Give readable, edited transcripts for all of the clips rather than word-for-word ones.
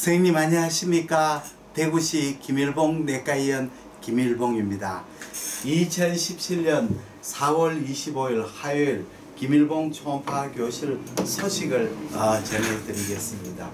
선생님 안녕하십니까? 대구시 김일봉 내과의원 김일봉입니다. 2017년 4월 25일 화요일 김일봉 초음파 교실 소식을 전해드리겠습니다.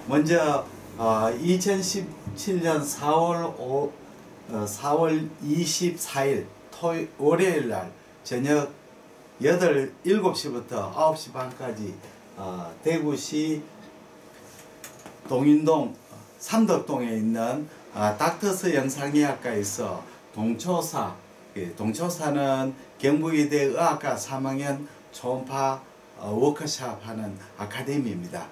먼저 2017년 4월 24일 월요일 날 저녁 7시부터 9시 반까지 대구시 동인동 삼덕동에 있는 닥터스 영상의학과에서 동초사는 경북의대 의학과 3학년 초음파 워크숍 하는 아카데미입니다.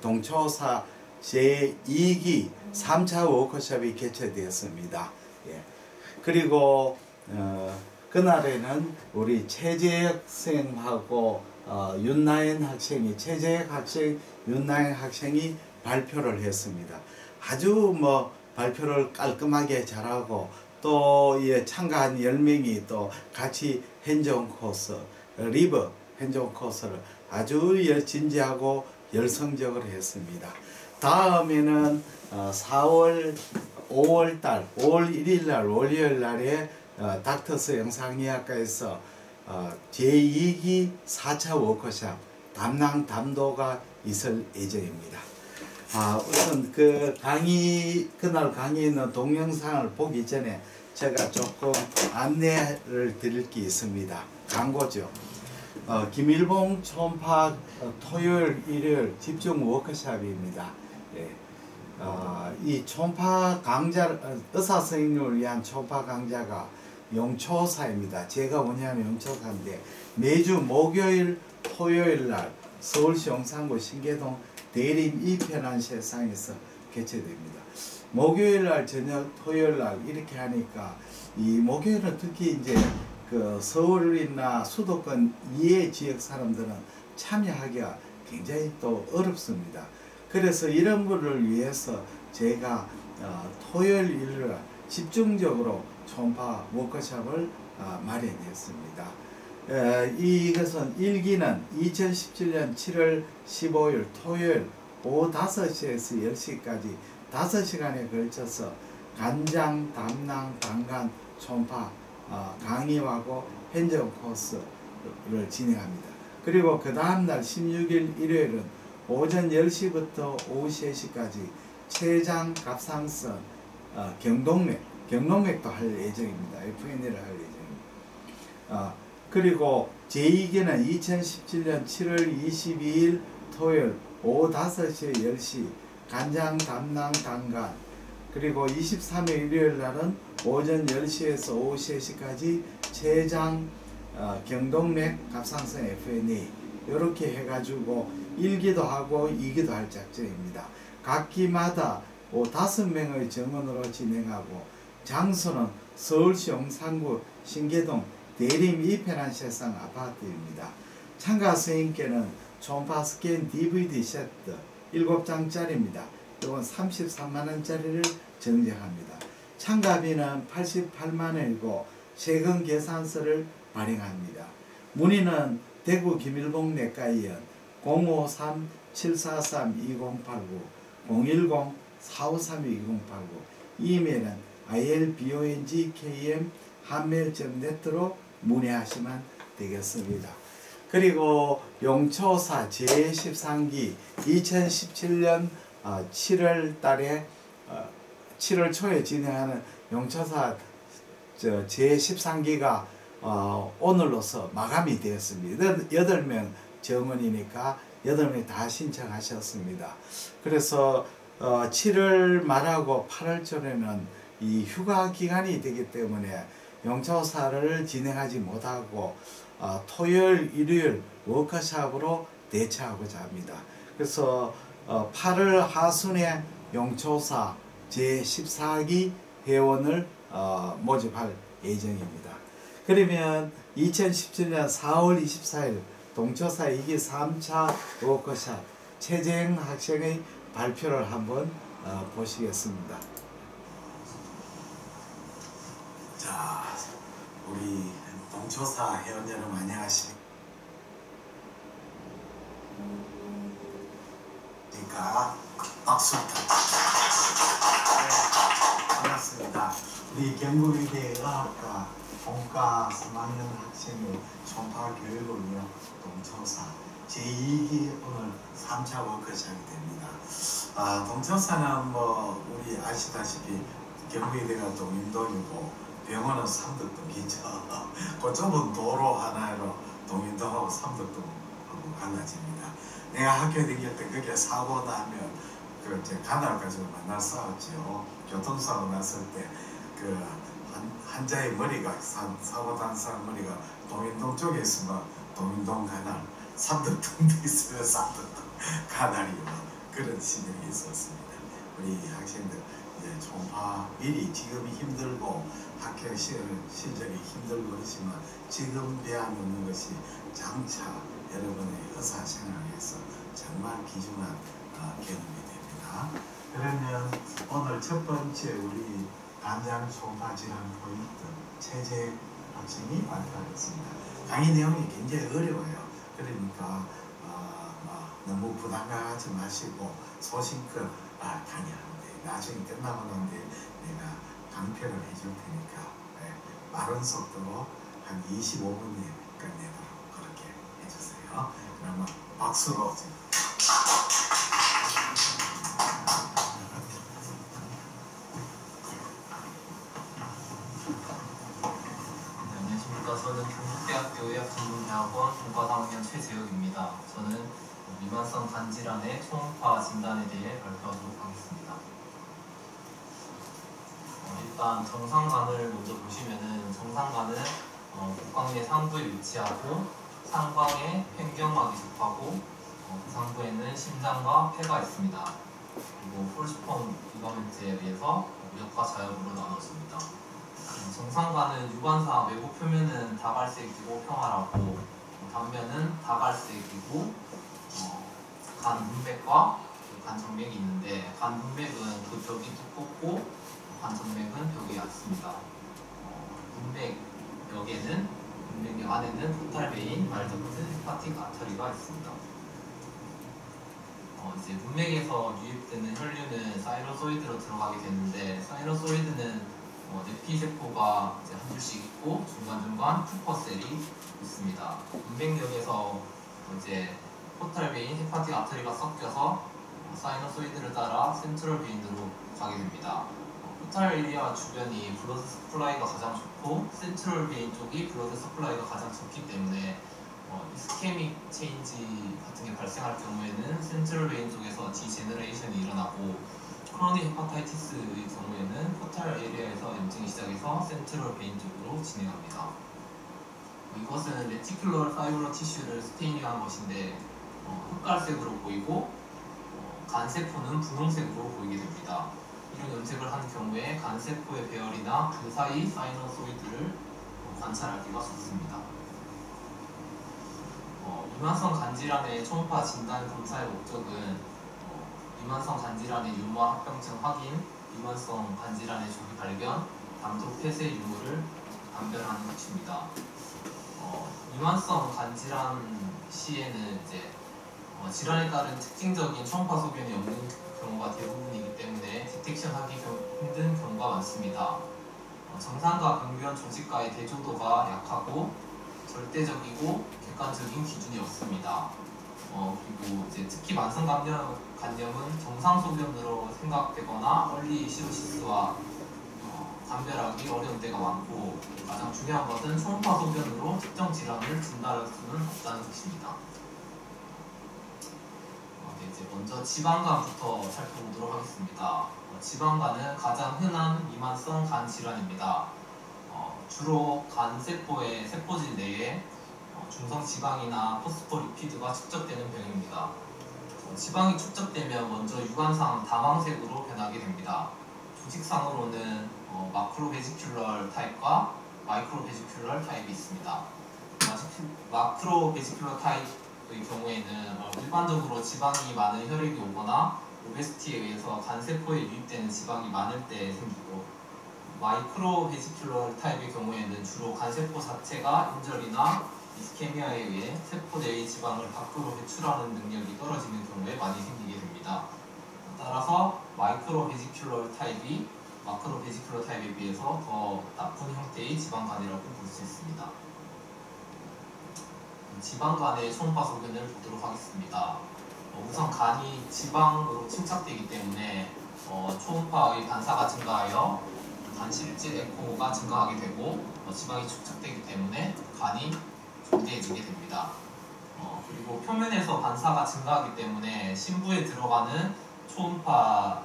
동초사 제2기 3차 워크숍이 개최되었습니다. 예. 그리고 그날에는 우리 최재혁 선생님하고 윤나연 학생이 윤나연 학생이 발표를 했습니다. 아주 발표를 깔끔하게 잘하고 또 참가한 10명이 또 같이 핸즈온 코스, 리버 핸즈온 코스를 아주 진지하고 열성적으로 했습니다. 다음에는 5월 1일 날 월요일 날에 닥터스 영상의학과에서 제2기 4차 워크숍 담도가 있을 예정입니다. 우선 그날 강의는 동영상을 보기 전에 제가 조금 안내를 드릴 게 있습니다. 광고죠. 김일봉 초음파 토요일, 일요일 집중 워크숍입니다. 예. 이 초음파 강좌, 의사 선생님을 위한 초음파 강좌가 용초사입니다. 제가 운영하는 용초사인데 매주 목요일, 토요일 날 서울시 용산구 신계동 대림 이편한 세상에서 개최됩니다. 목요일 날 저녁, 토요일 날 이렇게 하니까 이 목요일은 특히 이제 서울이나 수도권 이외 지역 사람들은 참여하기가 굉장히 또 어렵습니다. 그래서 이런 것을 위해서 제가 토요일, 일요일 집중적으로 초음파 워크숍을 마련했습니다. 이것은 1기는 2017년 7월 15일 토요일 오후 5시에서 10시까지 5시간에 걸쳐서 간장, 담낭, 방간, 초음파 강의하고 핸즈온 코스를 진행합니다. 그리고 그 다음날 16일 일요일은 오전 10시부터 오후 3시까지 췌장, 갑상선, 경동맥도 할 예정입니다. FNL을 할 예정입니다. 그리고 제2기는 2017년 7월 22일 토요일 오후 5시 10시 간장, 담낭, 당간, 그리고 23일 일요일 날은 오전 10시에서 오후 3시까지 췌장, 경동맥, 갑상선 FNA 이렇게 해가지고 1기도 하고 2기도 할 작정입니다. 각 기마다 5명의 정원으로 진행하고 장소는 서울시 용산구 신계동 대림 이편한 세상 아파트입니다. 참가 선생님께는 초음파 스캔 DVD 세트 7장짜리입니다. 이건 33만원짜리를 증정합니다. 참가비는 88만원이고 세금 계산서를 발행합니다. 문의는 대구 김일봉 내과의원 053-743-2089 010-453-2089 이메일은 ilbongkm@mail.net로 문의하시면 되겠습니다. 그리고 용초사 제13기 2017년 7월 달에 7월 초에 진행하는 용초사 제13기가 오늘로서 마감이 되었습니다. 8명 정원이니까 8명이 다 신청하셨습니다. 그래서 7월 말하고 8월 초에는 이 휴가 기간이 되기 때문에 용초사를 진행하지 못하고 토요일, 일요일 워크숍으로 대체하고자 합니다. 그래서 8월 하순에 용초사 제14기 회원을 모집할 예정입니다. 그러면 2017년 4월 24일 동초사 2기 3차 워크숍 최재형 학생의 발표를 한번 보시겠습니다. 자, 우리 동초사 회원 여러분 안녕하십니까? 박수 부탁드립니다. 우리 경북의대 의학과 본과 3학년 학생의 총파 교육을 위한 동초사 제2기 오늘 3차 워크숍이 됩니다. 동초사는 뭐 우리 아시다시피 경북의대가 동인동이고 병원은 삼덕동이죠. 그 좁은 도로 하나로 동인동하고 삼덕동하고 갈라집니다. 내가 학교 다닐 때 그게 사고 나면 그 가날 가지고 만나 싸웠죠. 교통사고 났을 때 그 환자의 머리가 사고 난 사람 머리가 동인동 쪽에 있으면 동인동 가날, 삼덕동도 있으면 삼덕동 가날이고 그런 시절이 있었습니다. 우리 학생들 이제 총파 미리 지금이 힘들고 학교 시절이 힘들고 그렇지만 지금 배워놓는 것이 장차 여러분의 의사 생활에서 정말 귀중한 경험이 됩니다. 그러면 오늘 첫 번째 우리 간장 총파 질환 포인트 최재 학생이 발표하겠습니다. 강의 내용이 굉장히 어려워요. 그러니까 너무 부담하지 마시고 소신껏 강의하는데 나중에 끝나고 난 뒤에 내가 강평을 해줄 테니까 빠른 속도로 한 25분에 끝내도록 그렇게 해주세요. 그러면 박수로 저는 경북대학교 의학전문대학원 본과 3학년 최재혁입니다. 저는 미만성 간질환의 초음파 진단에 대해 발표하도록 하겠습니다. 일단 정상간을 먼저 보시면은 정상간은 복강내 상부에 위치하고 상방에 횡경막이 접하고 그 상부에는 심장과 폐가 있습니다. 그리고 폴스폰 리가멘트에 의해서 역과 자역으로 나눠집니다. 정상간은 유관사 외부 표면은 다갈색이고 평활하고 단면은 다갈색이고 간 문맥과 간 정맥이 있는데 간 문맥은 그 벽이 두껍고 간 정맥은 벽이 얕습니다. 문맥 벽에는 문맥 안에는 포탈베인, 말덕트, 헤파틱 아터리가 있습니다. 이제 문맥에서 유입되는 혈류는 사이노소이드로 들어가게 되는데 사이노소이드는 내피세포가 이제 한 줄씩 있고 중간중간 푸퍼셀이 있습니다. 문맥역에서 이제 포탈베인, 헤파틱 아터리가 섞여서 사이노소이드를 따라 센트럴 베인으로 가게 됩니다. 포탈 에리아 주변이 블러드 서플라이가 가장 좋고 센트럴 베인 쪽이 블러드 서플라이가 가장 적기 때문에 이스케믹 체인지 같은 게 발생할 경우에는 센트럴 베인 쪽에서 디제너레이션이 일어나고 크로닉 헤파타이티스의 경우에는 포탈 에리아에서 염증이 시작해서 센트럴 베인 쪽으로 진행합니다. 이것은 레티큘러 파이브러 티슈를 스테이닝한 것인데 흑갈색으로 보이고 간세포는 분홍색으로 보이게 됩니다. 이런 염색을 한 경우에 간세포의 배열이나 그 사이 사이노소이드를 관찰하기가 좋습니다. 미만성 간질환의 초음파 진단 검사의 목적은 미만성 간질환의 유무와 합병증 확인, 미만성 간질환의 조기 발견, 담도 폐쇄 유무를 감별하는 것입니다. 미만성 간질환 시에는 이제 질환에 따른 특징적인 초음파 소견이 없는 경우가 대부분이기 때문에 디텍션하기 힘든 경우가 많습니다. 정상과 병변 조직과의 대조도가 약하고 절대적이고 객관적인 기준이 없습니다. 그리고 이제 특히 만성 간염은 정상 소견으로 생각되거나 얼리 시로시스와 감별하기 어려운 때가 많고 가장 중요한 것은 초음파 소견으로 특정 질환을 진단할 수는 없다는 것입니다. 이제 먼저 지방간부터 살펴보도록 하겠습니다. 지방간은 가장 흔한 미만성 간 질환입니다. 주로 간 세포의 세포질 내에 중성 지방이나 포스포리피드가 축적되는 병입니다. 지방이 축적되면 먼저 육안상 다망색으로 변하게 됩니다. 조직상으로는 마크로베지큘럴 타입과 마이크로베지큘럴 타입이 있습니다. 마크로베지큘러 타입의 경우에는 일반적으로 지방이 많은 혈액이 오거나 오베스티에 의해서 간세포에 유입되는 지방이 많을 때 생기고 마이크로베지큘러 타입의 경우에는 주로 간세포 자체가 인절이나 이스케미아에 의해 세포 내의 지방을 밖으로 배출하는 능력이 떨어지는 경우에 많이 생기게 됩니다. 따라서 마이크로베지큘러 타입이 마크로 베지큘러 타입에 비해서 더 나쁜 형태의 지방간이라고 볼 수 있습니다. 지방간의 초음파 소견을 보도록 하겠습니다. 우선 간이 지방으로 침착되기 때문에 초음파의 반사가 증가하여 간실질 에코가 증가하게 되고 지방이 축적되기 때문에 간이 존재해지게 됩니다. 그리고 표면에서 반사가 증가하기 때문에 심부에 들어가는 초음파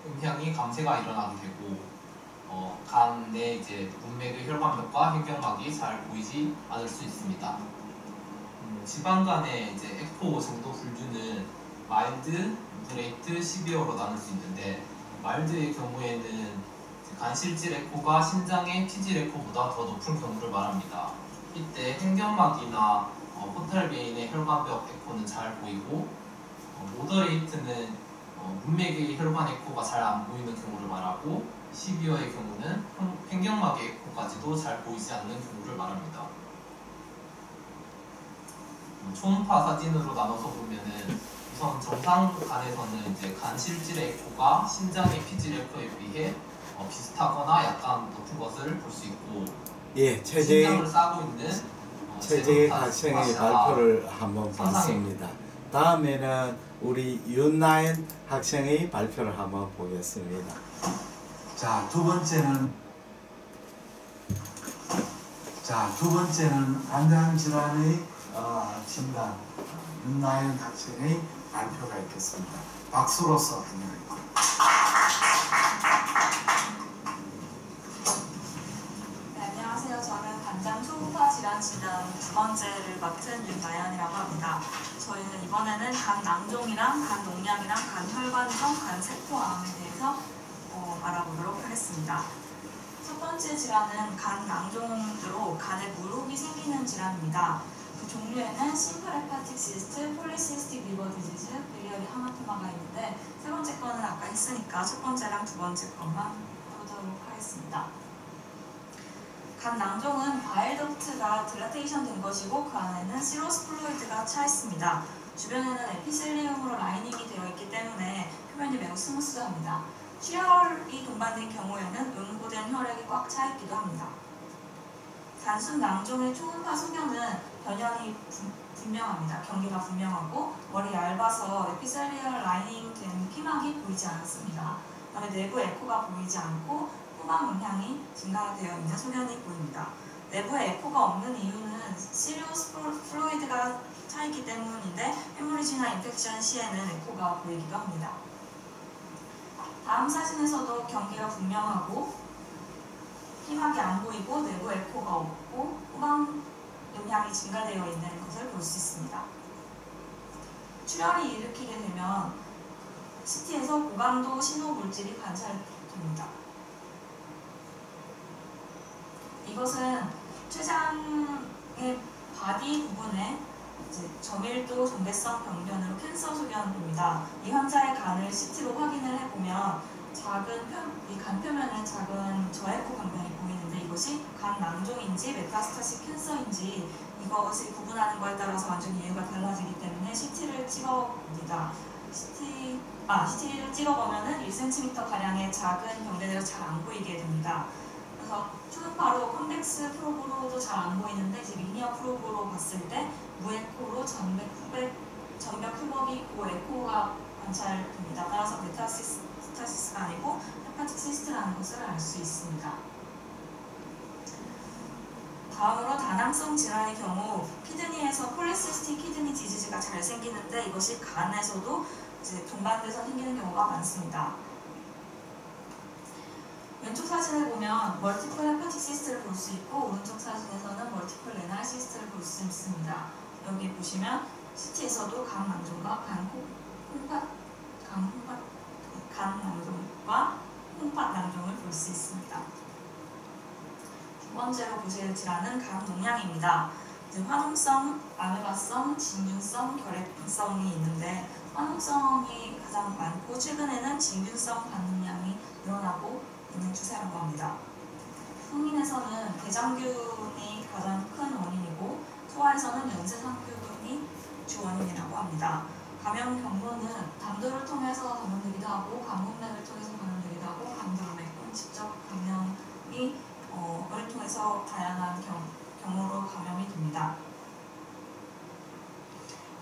음향이 감쇄가 일어나게 되고 간의 문맥의 혈관벽과 횡격막이 잘 보이지 않을 수 있습니다. 지방간의 에코 정도 분류는 마일드, 모더레이트, 시비어로 나눌 수 있는데 마일드의 경우에는 간실질 에코가 신장의 피질 에코보다 더 높은 경우를 말합니다. 이때 횡격막이나 포탈 베인의 혈관벽 에코는 잘 보이고 모더레이트는 문맥의 혈관 에코가 잘 안 보이는 경우를 말하고 시비어의 경우는 횡격막의 에코까지도 잘 보이지 않는 경우를 말합니다. 초음파 사진으로 나눠서 보면은 우선 정상 간에서는 간 실질의 에코가 신장의 피질 에코에 비해 비슷하거나 약간 높은 것을 볼 수 있고 신장을 싸고 있는 최재익 학생의 발표를 한번 봤습니다. 다음에는 우리 윤나연 학생의 발표를 한번 보겠습니다. 자, 두 번째는 간장 질환의 진단 윤나연 학생의 발표가 있겠습니다. 박수로서 환영합니다. 안녕하세요. 저는 간장 초음파 질환 진단 두 번째를 맡은 윤나연이라고 합니다. 저희는 이번에는 간 낭종이랑 간 농양이랑 간 혈관종, 간 세포암에 대해서 알아보도록 하겠습니다. 첫 번째 질환은 간 낭종으로 간에 물혹이 생기는 질환입니다. 그 종류에는 심플 헤파틱 시스트, 폴리시스틱 리버 디지즈, 빌리어리 하마토마가 있는데 세 번째 거는 아까 했으니까 첫 번째랑 두 번째 것만 해보도록 하겠습니다. 간 낭종은 바일덕트가 딜라테이션 된 것이고 그 안에는 시로스 플루이드가 차 있습니다. 주변에는 에피셀리움으로 라이닝이 되어 있기 때문에 표면이 매우 스무스합니다. 출혈이 동반된 경우에는 응고된 혈액이 꽉 차 있기도 합니다. 단순 낭종의 초음파 소견은 변형이 분명합니다. 경계가 분명하고 머리 얇아서 에피셀리얼 라이닝 된 피막이 보이지 않았습니다. 그다음에 내부 에코가 보이지 않고 후방 음향이 증가되어 있는 소견이 보입니다. 내부에 에코가 없는 이유는 시리우스 플루이드가 차있기 때문인데 헤모리지나 인펙션 시에는 에코가 보이기도 합니다. 다음 사진에서도 경계가 분명하고 피막이 안 보이고 내부 에코가 없고 후방 음향이 증가되어 있는 것을 볼 수 있습니다. 출혈이 일으키게 되면 CT에서 고강도 신호 물질이 관찰됩니다. 이것은 췌장의 바디 부분에 저밀도 정배성 병변으로 캔서 소견입니다. 이 환자의 간을 CT로 확인을 해보면 이 간 표면에 작은 저에코 병변이 보이는데 이것이 간 낭종인지 메타스타식 캔서인지 이것을 구분하는 것에 따라서 완전히 이유가 달라지기 때문에 CT를 찍어봅니다. CT를 찍어보면 1cm 가량의 작은 병변으로 잘 안 보이게 됩니다. 그래서 초음파로 콘벡스 프로브로도 잘 안 보이는데 이제 리니어 프로브로 봤을 때 무에코로 전벽 후법이 고에코가 관찰됩니다. 따라서 메타스타시스가 아니고 헤파틱 시스트라는 것을 알 수 있습니다. 다음으로 다낭성 질환의 경우 키드니에서 폴리시스틱 키드니 디지즈가 잘 생기는데 이것이 간에서도 동반돼서 생기는 경우가 많습니다. 왼쪽 사진을 보면 멀티플 헤파틱 시스트를 볼 수 있고 오른쪽 사진에서는 멀티플 레날 시스트를 볼 수 있습니다. 여기 보시면 CT에서도 간 낭종과 간 낭종과 홍팥 낭종을 볼 수 있습니다. 두 번째로 보실 질환은 간 농양입니다. 화농성, 아메바성, 진균성, 결핵성이 있는데 화농성이 가장 많고 최근에는 진균성 간 농양이 늘어나고 있는 추세라고 합니다. 성인에서는 대장균이 가장 큰 원인이고 소아에서는 연쇄상균이 주 원인이라고 합니다. 감염 경로는 담도를 통해서 감염되기도 하고 간문맥을 통해서 감염되기도 하고 간두맥은 직접 감염이 을 통해서 다양한 경우로 감염이 됩니다.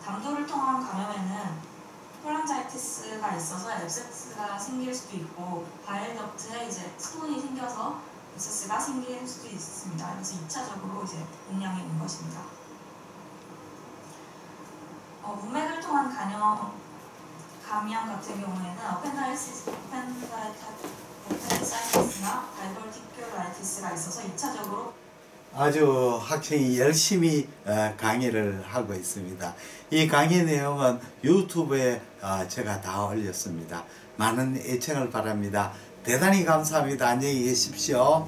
당도를 통한 감염에는 콜란자이티스가 있어서 앱세스가 생길 수도 있고 바일 덕트에 이제 스톤이 생겨서 앱세스가 생길 수도 있습니다. 그래서 2차적으로 이제 용량이 온 것입니다. 문맥을 통한 감염 같은 경우에는 어펜다이사이티스나 발벌티큘라이티스가 있어서 2차적으로 아주 학생이 열심히 강의를 하고 있습니다. 이 강의 내용은 유튜브에 제가 다 올렸습니다. 많은 애청을 바랍니다. 대단히 감사합니다. 안녕히 계십시오.